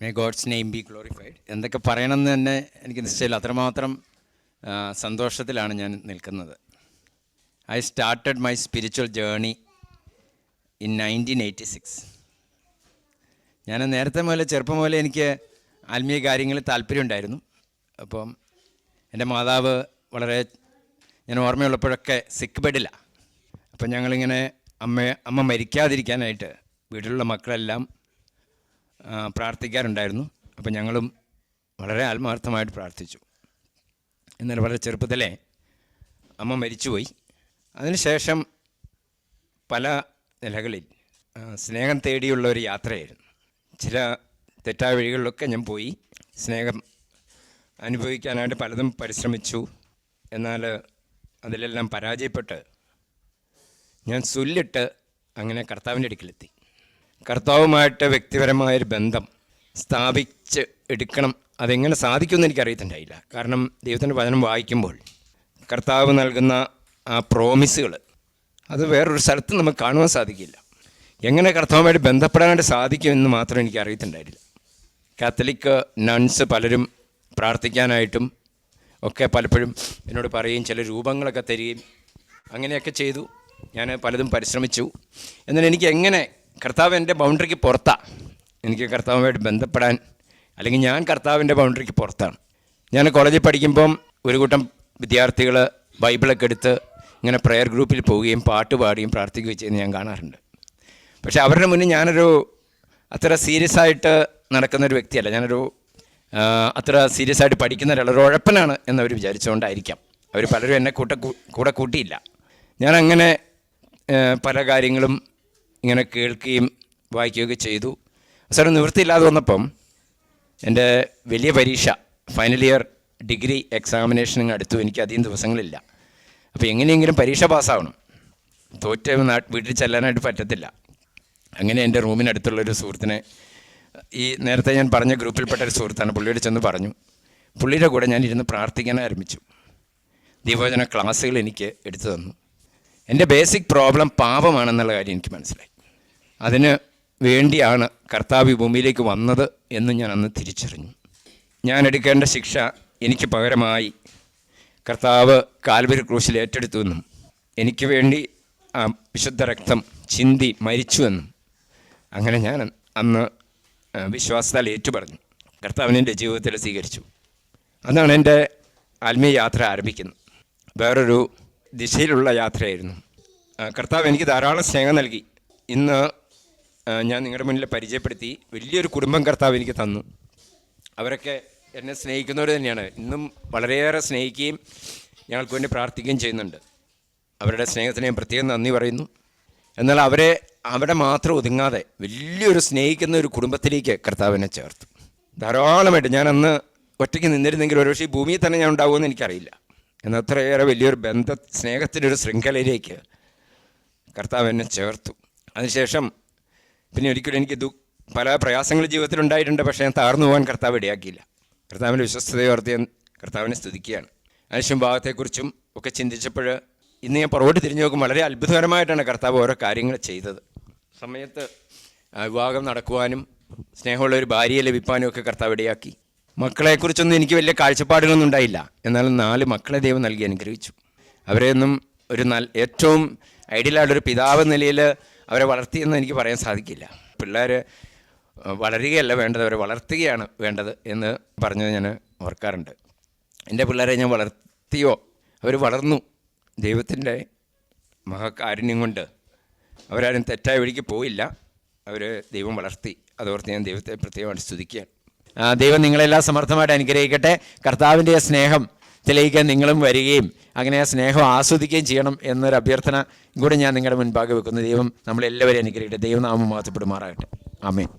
May God's name be glorified. എന്തൊക്കെ പറയണമെന്ന് തന്നെ എനിക്ക് നിശ്ചയമില്ല. അത്രമാത്രം സന്തോഷത്തിലാണ് ഞാൻ നിൽക്കുന്നത്. I started my spiritual journey in 1986. ഞാൻ നേരത്തെ മുതൽ ചെറുപ്പം മുതലേ എനിക്ക് ആത്മീയ കാര്യങ്ങളിൽ താല്പര്യമുണ്ടായിരുന്നു. അപ്പം എൻ്റെ മാതാവ് വളരെ, ഞാൻ ഓർമ്മയുള്ളപ്പോഴൊക്കെ സിക്ക് ബെഡിലാണ്. അപ്പം ഞങ്ങളിങ്ങനെ അമ്മ മരിക്കാതിരിക്കാനായിട്ട് വീട്ടിലുള്ള മക്കളെല്ലാം പ്രാർത്ഥിക്കാറുണ്ടായിരുന്നു. അപ്പം ഞങ്ങളും വളരെ ആത്മാർത്ഥമായിട്ട് പ്രാർത്ഥിച്ചു. എന്നാൽ വളരെ ചെറുപ്പത്തിലേ അമ്മ മരിച്ചുപോയി. അതിനുശേഷം പല നിലകളിൽ സ്നേഹം തേടിയുള്ള ഒരു യാത്രയായിരുന്നു. ചില തെറ്റായ വഴികളിലൊക്കെ ഞാൻ പോയി സ്നേഹം അനുഭവിക്കാനായിട്ട് പലതും പരിശ്രമിച്ചു. എന്നാൽ അതിലെല്ലാം പരാജയപ്പെട്ട് ഞാൻ സുല്ലിട്ട് അങ്ങനെ കർത്താവിൻ്റെ അടുക്കിലെത്തി. കർത്താവുമായിട്ട് വ്യക്തിപരമായൊരു ബന്ധം സ്ഥാപിച്ച് എടുക്കണം. അതെങ്ങനെ സാധിക്കുമെന്ന് എനിക്കറിയത്തുണ്ടായില്ല. കാരണം ദൈവത്തിൻ്റെ വചനം വായിക്കുമ്പോൾ കർത്താവ് നൽകുന്ന ആ പ്രോമിസുകൾ അത് വേറൊരു സ്ഥലത്ത് നമുക്ക് കാണുവാൻ സാധിക്കില്ല. എങ്ങനെ കർത്താവുമായിട്ട് ബന്ധപ്പെടാനായിട്ട് സാധിക്കുമെന്ന് മാത്രം എനിക്ക് അറിയത്തുണ്ടായില്ല. കാത്തലിക് നൺസ് പലരും പ്രാർത്ഥിക്കാനായിട്ടും ഒക്കെ പലപ്പോഴും എന്നോട് പറയുകയും ചില രൂപങ്ങളൊക്കെ തരികയും അങ്ങനെയൊക്കെ ചെയ്തു. ഞാൻ പലതും പരിശ്രമിച്ചു. എന്നാൽ എനിക്ക് എങ്ങനെ കർത്താവ് എൻ്റെ ബൗണ്ടറിക്ക് പുറത്താണ്. എനിക്ക് കർത്താവുമായിട്ട് ബന്ധപ്പെടാൻ, അല്ലെങ്കിൽ ഞാൻ കർത്താവിൻ്റെ ബൗണ്ടറിക്ക് പുറത്താണ്. ഞാൻ കോളേജിൽ പഠിക്കുമ്പം ഒരു കൂട്ടം വിദ്യാർത്ഥികൾ ബൈബിളൊക്കെ എടുത്ത് ഇങ്ങനെ പ്രെയർ ഗ്രൂപ്പിൽ പോവുകയും പാട്ട് പാടുകയും പ്രാർത്ഥിക്കുകയും ചെയ്യുന്നത് ഞാൻ കാണാറുണ്ട്. പക്ഷേ അവരുടെ മുന്നിൽ ഞാനൊരു അത്ര സീരിയസ് ആയിട്ട് നടക്കുന്നൊരു വ്യക്തിയല്ല. ഞാനൊരു അത്ര സീരിയസ് ആയിട്ട് പഠിക്കുന്ന ഒരാൾ ഉഴപ്പനാണ് എന്നവർ വിചാരിച്ചുകൊണ്ടായിരിക്കാം അവർ പലരും എന്നെ കൂടെ കൂട്ടിയില്ല. ഞാനങ്ങനെ പല കാര്യങ്ങളും ഇങ്ങനെ കേൾക്കുകയും വായിക്കുകയൊക്കെ ചെയ്തു. അവസാനം നിവൃത്തിയില്ലാതെ വന്നപ്പം എൻ്റെ വലിയ പരീക്ഷ, ഫൈനൽ ഇയർ ഡിഗ്രി എക്സാമിനേഷൻ അടുത്തു. എനിക്ക് അധികം ദിവസങ്ങളില്ല. അപ്പോൾ എങ്ങനെയെങ്കിലും പരീക്ഷ പാസ്സാവണം. തോറ്റ് വീട്ടിൽ ചെല്ലാനായിട്ട് പറ്റത്തില്ല. അങ്ങനെ എൻ്റെ റൂമിനടുത്തുള്ളൊരു സുഹൃത്തിനെ, ഈ നേരത്തെ ഞാൻ പറഞ്ഞ ഗ്രൂപ്പിൽപ്പെട്ട ഒരു സുഹൃത്താണ്, പുള്ളിയോട് ചെന്ന് പറഞ്ഞു. പുള്ളിയുടെ കൂടെ ഞാൻ ഇരുന്ന് പ്രാർത്ഥിക്കാൻ ആരംഭിച്ചു. ദൈവവചന ക്ലാസ്സുകൾ എനിക്ക് എടുത്തു തന്നു. എൻ്റെ ബേസിക് പ്രോബ്ലം പാപമാണെന്നുള്ള കാര്യം എനിക്ക് മനസ്സിലായി. അതിന് വേണ്ടിയാണ് കർത്താവ് ഈ ഭൂമിയിലേക്ക് വന്നത് എന്ന് ഞാൻ അന്ന് തിരിച്ചറിഞ്ഞു. ഞാൻ എടുക്കേണ്ട ശിക്ഷ എനിക്ക് പകരമായി കർത്താവ് കാൽവരി ക്രൂശിൽ ഏറ്റെടുത്തു എന്നും എനിക്ക് വേണ്ടി ആ വിശുദ്ധ രക്തം ചിന്തി മരിച്ചുവെന്നും അങ്ങനെ ഞാൻ അന്ന് വിശ്വാസത്താൽ ഏറ്റുപറഞ്ഞു. കർത്താവിനെ എൻ്റെ ജീവിതത്തിൽ സ്വീകരിച്ചു. അതാണ് എൻ്റെ ആത്മീയ യാത്ര ആരംഭിക്കുന്നത്. വേറൊരു ദിശയിലുള്ള യാത്രയായിരുന്നു. കർത്താവ് എനിക്ക് ധാരാളം സ്നേഹം നൽകി. ഇന്ന് ഞാൻ നിങ്ങളുടെ മുന്നിൽ പരിചയപ്പെടുത്തി വലിയൊരു കുടുംബം കർത്താവ് എനിക്ക് തന്നു. അവരൊക്കെ എന്നെ സ്നേഹിക്കുന്നവർ തന്നെയാണ്. ഇന്നും വളരെയേറെ സ്നേഹിക്കുകയും ഞങ്ങൾക്ക് വേണ്ടി പ്രാർത്ഥിക്കുകയും ചെയ്യുന്നുണ്ട്. അവരുടെ സ്നേഹത്തിന് ഞാൻ പ്രത്യേകം നന്ദി പറയുന്നു. എന്നാൽ അവിടെ മാത്രം ഒതുങ്ങാതെ വലിയൊരു സ്നേഹിക്കുന്ന ഒരു കുടുംബത്തിലേക്ക് കർത്താവിനെ ചേർത്തു. ധാരാളമായിട്ട് ഞാൻ അന്ന് ഒറ്റയ്ക്ക് നിന്നിരുന്നെങ്കിൽ ഒരുപക്ഷെ ഈ ഭൂമിയിൽ തന്നെ ഞാൻ ഉണ്ടാവുമെന്ന് എനിക്കറിയില്ല. എന്നാൽ അത്രയേറെ വലിയൊരു സ്നേഹത്തിൻ്റെ ഒരു ശൃംഖലയിലേക്ക് കർത്താവ് എന്നെ ചേർത്തു. അതിനുശേഷം പിന്നെ ഒരിക്കലും എനിക്ക് പല പ്രയാസങ്ങൾ ജീവിതത്തിലുണ്ടായിട്ടുണ്ട്. പക്ഷേ ഞാൻ താഴ്ന്നു പോകാൻ കർത്താവ് ഇടയാക്കിയില്ല. കർത്താവിൻ്റെ വിശ്വസ്തതയെ ഓർത്ത് ഞാൻ കർത്താവിനെ സ്തുതിക്കുകയാണ്. അതിനുശേഷം ഭാഗത്തെക്കുറിച്ചും ഒക്കെ ചിന്തിച്ചപ്പോൾ ഇന്ന് ഞാൻ പുറകോട്ട് തിരിഞ്ഞു നോക്കും. വളരെ അത്ഭുതകരമായിട്ടാണ് കർത്താവ് ഓരോ കാര്യങ്ങൾ ചെയ്തത്. സമയത്ത് വിവാഹം നടക്കുവാനും സ്നേഹമുള്ള ഒരു ഭാര്യയെ ലഭിക്കാനും ഒക്കെ കർത്താവ് ഇടയാക്കി. മക്കളെക്കുറിച്ചൊന്നും എനിക്ക് വലിയ കാഴ്ചപ്പാടുകളൊന്നും ഉണ്ടായില്ല. എന്നാലും 4 മക്കളെ ദൈവം നൽകി അനുഗ്രഹിച്ചു. അവരെയൊന്നും ഏറ്റവും ഐഡിയലായിട്ടൊരു പിതാവ് നിലയിൽ അവരെ വളർത്തിയെന്ന് എനിക്ക് പറയാൻ സാധിക്കില്ല. പിള്ളേർ വളരുകയല്ല വേണ്ടത്, അവരെ വളർത്തുകയാണ് വേണ്ടത് എന്ന് പറഞ്ഞത് ഞാൻ ഓർക്കാറുണ്ട്. എൻ്റെ പിള്ളേരെ ഞാൻ വളർത്തിയോ, അവർ വളർന്നു. ദൈവത്തിൻ്റെ മഹാകാരുണ്യം കൊണ്ട് അവരാരും തെറ്റായ വഴിക്ക് പോയില്ല. ദൈവം വളർത്തി. അതോർത്ത് ഞാൻ ദൈവത്തെ പ്രത്യേകമായിട്ട് സ്തുതിക്കുകയാണ്. ദൈവം നിങ്ങളെല്ലാം സമർത്ഥമായിട്ട് അനുഗ്രഹിക്കട്ടെ. കർത്താവിൻ്റെ സ്നേഹത്തിലേക്ക് നിങ്ങളും വരികയും അങ്ങനെ ആ സ്നേഹം ആസ്വദിക്കുകയും ചെയ്യണം എന്നൊരു അഭ്യർത്ഥന കൂടി ഞാൻ നിങ്ങളുടെ മുൻപാകെ വെക്കുന്നു. ദൈവം നമ്മളെല്ലാവരെയും അനുഗ്രഹിക്കട്ടെ. ദൈവനാമം മഹത്വപ്പെടുമാറാകട്ടെ. ആമേൻ.